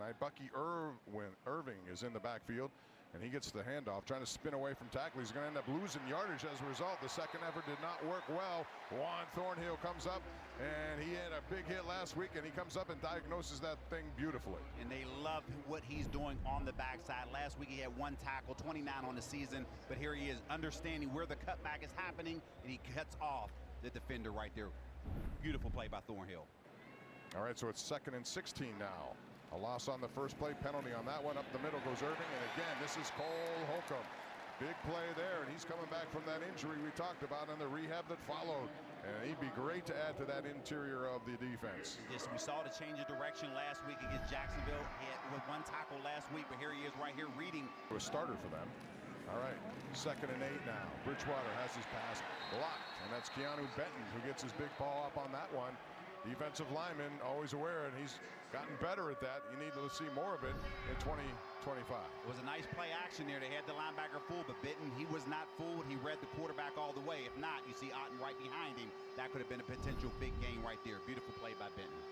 tonight. Bucky Irving is in the backfield, and he gets the handoff, trying to spin away from tackle. He's going to end up losing yardage as a result. The second effort did not work well. Juan Thornhill comes up, and he had a big hit last week, and he comes up and diagnoses that thing beautifully. And they love what he's doing on the backside. Last week he had 1 tackle, 29 on the season, but here he is understanding where the cutback is happening, and he cuts off the defender right there. Beautiful play by Thornhill. All right, so it's 2nd and 16 now. A loss on the first play, penalty on that one. Up the middle goes Irving, and again, this is Cole Holcomb. Big play there, and he's coming back from that injury we talked about and the rehab that followed. And he'd be great to add to that interior of the defense. Yes, we saw the change of direction last week against Jacksonville. He had with 1 tackle last week, but here he is right here reading. A starter for them. All right, 2nd and 8 now. Bridgewater has his pass blocked, and that's Keanu Benton who gets his big paw up on that one. Defensive lineman, always aware, and he's gotten better at that. You need to see more of it in 2025. It was a nice play action there. They had the linebacker fooled, but Benton, he was not fooled. He read the quarterback all the way. If not, you see Otten right behind him. That could have been a potential big game right there. Beautiful play by Benton.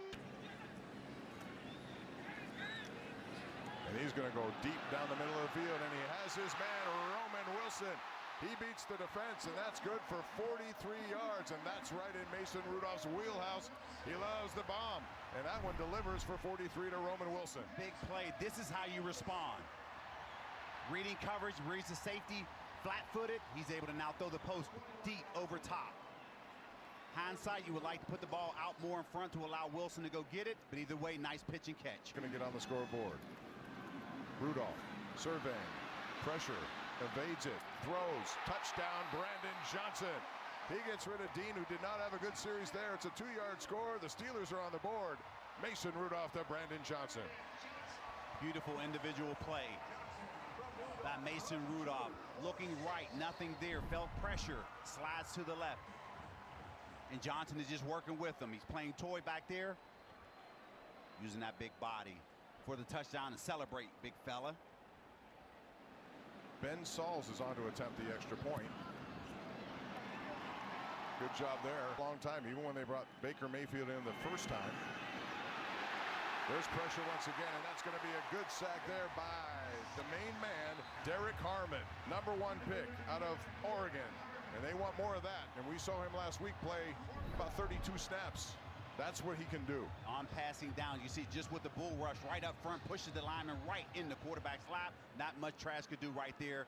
And he's going to go deep down the middle of the field, and he has his man, Roman Wilson. He beats the defense, and that's good for 43 yards, and that's right in Mason Rudolph's wheelhouse. He loves the bomb, and that one delivers for 43 to Roman Wilson. Big play. This is how you respond. Reading coverage, reads the safety, flat-footed. He's able to now throw the post deep over top. Hindsight, you would like to put the ball out more in front to allow Wilson to go get it, but either way, nice pitch and catch. Going to get on the scoreboard. Rudolph surveying, pressure, evades it, throws, touchdown, Brandon Johnson. He gets rid of Dean, who did not have a good series there. It's a 2-yard score. The Steelers are on the board. Mason Rudolph to Brandon Johnson. Beautiful individual play by Mason Rudolph. Looking right, nothing there, felt pressure, slides to the left. And Johnson is just working with him. He's playing toy back there, using that big body for the touchdown and celebrate, big fella. Ben Sauls is on to attempt the extra point. Good job there. Long time, even when they brought Baker Mayfield in the first time. There's pressure once again, and that's going to be a good sack there by the main man, Derek Harmon, #1 pick out of Oregon. And they want more of that. And we saw him last week play about 32 snaps. That's what he can do. On passing down, you see just with the bull rush right up front, pushes the lineman right in the quarterback's lap. Not much Trash could do right there.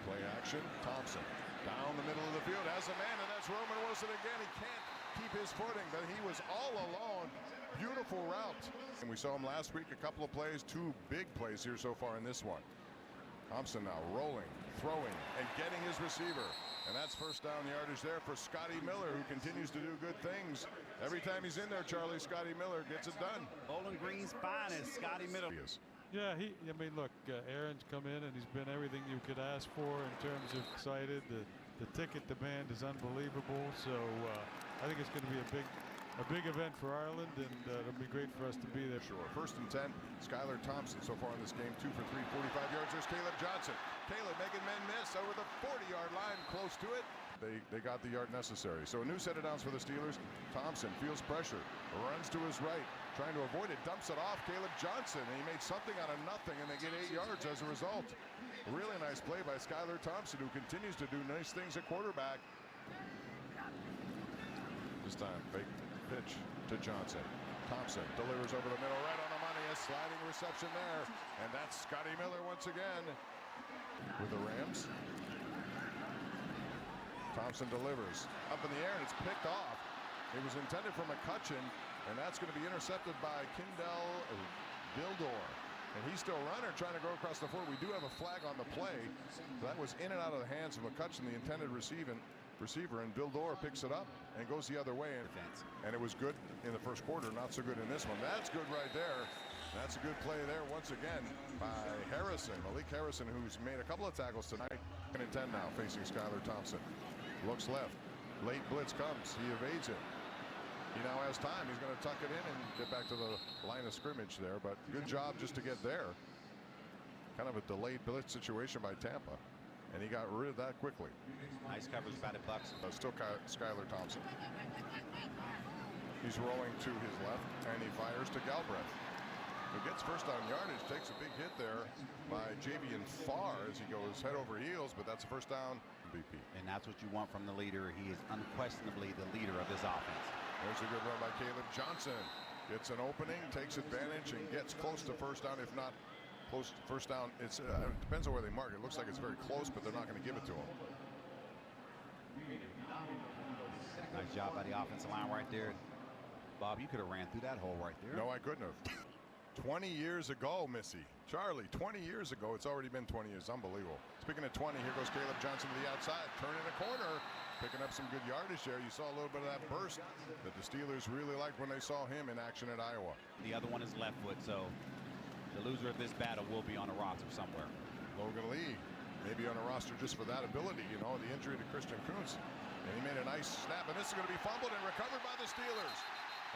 Play action, Thompson down the middle of the field, has a man, and that's Roman Wilson again. He can't keep his footing, but he was all alone. Beautiful route. And we saw him last week, a couple of plays, 2 big plays here so far in this one. Thompson now rolling, throwing, and getting his receiver. And that's first down yardage there for Scotty Miller, who continues to do good things. Every time he's in there, Charlie, Scotty Miller gets it done. Bowling Green's finest, Scotty Miller. Yeah, I mean, look, Aaron's come in and he's been everything you could ask for in terms of excited. The ticket demand is unbelievable. So I think it's going to be a big event for Ireland, and it'll be great for us to be there. Sure. 1st and 10, Skylar Thompson so far in this game, 2 for 3, 45 yards. There's Caleb Johnson. Caleb making men miss over the 40-yard line, close to it. They got the yard necessary. So a new set of downs for the Steelers. Thompson feels pressure, runs to his right, trying to avoid it, dumps it off Caleb Johnson, and he made something out of nothing, and they get 8 yards as a result. A really nice play by Skylar Thompson, who continues to do nice things at quarterback. This time, fake pitch to Johnson. Thompson delivers over the middle, right on the money, a sliding reception there, and that's Scotty Miller once again with the Rams. Thompson delivers up in the air, and it's picked off. It was intended for McCutcheon, and that's going to be intercepted by Kindell Vildor. And he's still running, trying to go across the floor. We do have a flag on the play. That was in and out of the hands of McCutcheon, the intended receiver, and Vildor picks it up and goes the other way. And it was good in the first quarter, not so good in this one. That's good right there. That's a good play there once again by Harrison, Malik Harrison, who's made a couple of tackles tonight. 2nd and 10 now, facing Skylar Thompson. Looks left. Late blitz comes. He evades it. He now has time. He's going to tuck it in and get back to the line of scrimmage there. But good job just to get there. Kind of a delayed blitz situation by Tampa. And he got rid of that quickly. Nice coverage by the Bucs. Still Skylar Thompson. He's rolling to his left, and he fires to Galbraith, who gets first down yardage, takes a big hit there by Javian Farr as he goes head over heels, but that's a first down BP. And that's what you want from the leader. He is unquestionably the leader of this offense. There's a good run by Caleb Johnson. Gets an opening, takes advantage, and gets close to first down, if not close to first down. It depends on where they mark it. It looks like it's very close, but they're not going to give it to him. Nice job by the offensive line right there. Bob, you could have ran through that hole right there. No, I couldn't have. 20 years ago, Missy. Charlie, 20 years ago. It's already been 20 years. Unbelievable. Speaking of 20, here goes Caleb Johnson to the outside. Turning a corner. Picking up some good yardage there. You saw a little bit of that burst that the Steelers really liked when they saw him in action at Iowa. The other one is left foot, so the loser of this battle will be on a roster somewhere. Logan Lee, maybe on a roster just for that ability, you know, the injury to Christian Kuntz. And he made a nice snap, and this is going to be fumbled and recovered by the Steelers.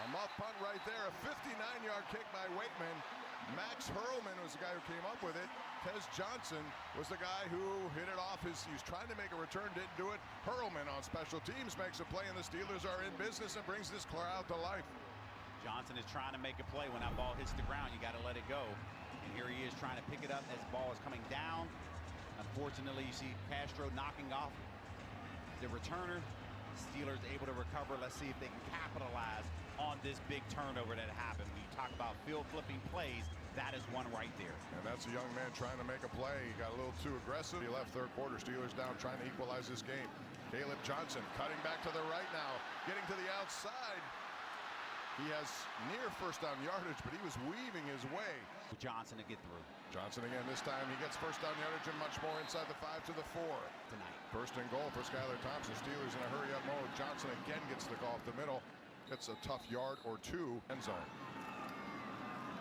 A muff punt right there, a 59-yard kick by Wakeman. Max Hurlman was the guy who came up with it. Tez Johnson was the guy who hit it off he was trying to make a return, didn't do it. Hurlman on special teams makes a play, and the Steelers are in business and brings this crowd to life. Johnson is trying to make a play. When that ball hits the ground, you got to let it go. And here he is trying to pick it up as the ball is coming down. Unfortunately, you see Castro knocking off the returner. Steelers able to recover. Let's see if they can capitalize on this big turnover that happened. When you talk about field flipping plays, that is one right there. And that's a young man trying to make a play. He got a little too aggressive. He left third quarter. Steelers down, trying to equalize this game. Caleb Johnson cutting back to the right now, getting to the outside. He has near first down yardage, but he was weaving his way. Johnson to get through. Johnson again, this time he gets first down yardage and much more inside the 5 to the 4. Tonight. First and goal for Skylar Thompson. Steelers in a hurry-up mode. Johnson again gets the call up the middle. Gets a tough yard or two. End zone.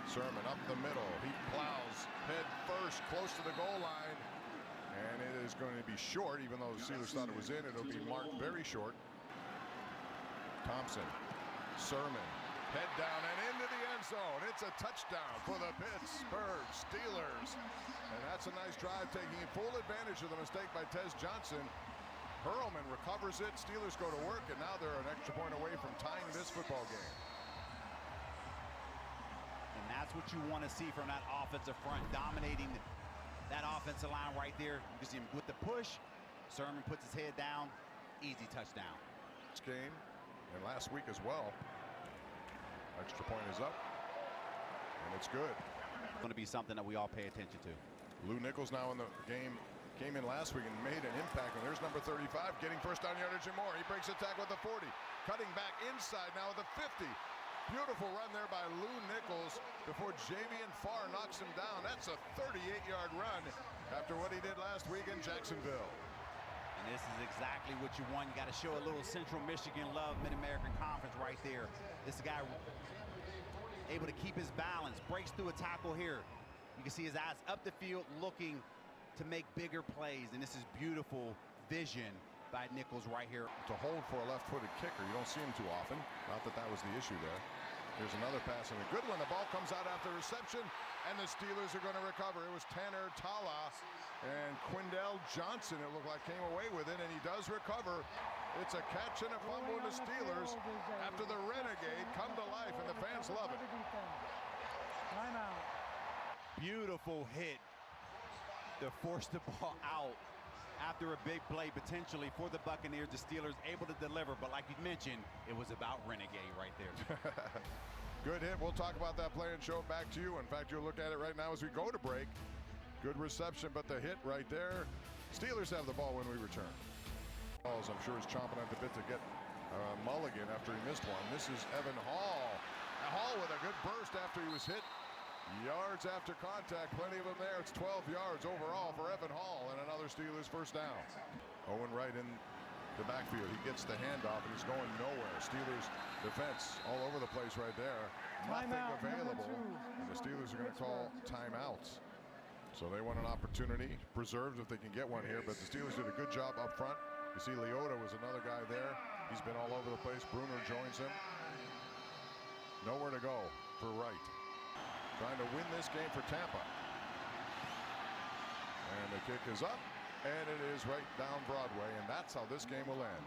Sermon up the middle. He plows head first close to the goal line. And it is going to be short, even though the Steelers thought it was in. It'll be marked very short. Thompson. Sermon. Head down and into the end zone. It's a touchdown for the Pittsburgh Steelers. And that's a nice drive, taking full advantage of the mistake by Tez Johnson. Hurlman recovers it. Steelers go to work, and now they're an extra point away from tying this football game. And that's what you want to see from that offensive front, dominating that offensive line right there. You see him with the push. Sermon puts his head down. Easy touchdown. This game, and last week as well. Extra point is up, and it's good. Going to be something that we all pay attention to. Lou Nichols now in the game. Came in last week and made an impact, and there's number 35 getting first down yardage and more. He breaks a tackle at the 40, cutting back inside now at the 50. Beautiful run there by Lou Nichols before Javian Farr knocks him down. That's a 38-yard run after what he did last week in Jacksonville. And this is exactly what you want. You got to show a little Central Michigan love, Mid-American Conference right there. This guy able to keep his balance, breaks through a tackle here. You can see his eyes up the field looking to make bigger plays, and this is beautiful vision by Nichols right here. To hold for a left-footed kicker, you don't see him too often. Not that that was the issue there. Here's another pass and a good one. The ball comes out after reception, and the Steelers are going to recover. It was Tanner Tala and Quindell Johnson, it looked like, came away with it, and he does recover. It's a catch and a fumble to the Steelers after the Renegade come to life, and the fans love it. Beautiful hit to force the ball out after a big play potentially for the Buccaneers. The Steelers able to deliver, but like you mentioned, it was about Renegade right there. Good hit. We'll talk about that play and show it back to you. In fact, you'll look at it right now as we go to break. Good reception, but the hit right there. Steelers have the ball when we return. I'm sure is chomping at the bit to get Mulligan after he missed one. This is Evan Hall. Hall with a good burst after he was hit. Yards after contact, plenty of them there. It's 12 yards overall for Evan Hall, and another Steelers first down. Owen Wright in the backfield. He gets the handoff, and he's going nowhere. Steelers defense all over the place right there. Nothing available, and the Steelers are going to call timeouts. So they want an opportunity, preserved if they can get one here, but the Steelers did a good job up front. You see Leota was another guy there. He's been all over the place. Bruner joins him. Nowhere to go for Wright. Trying to win this game for Tampa. And the kick is up, and it is right down Broadway, and that's how this game will end.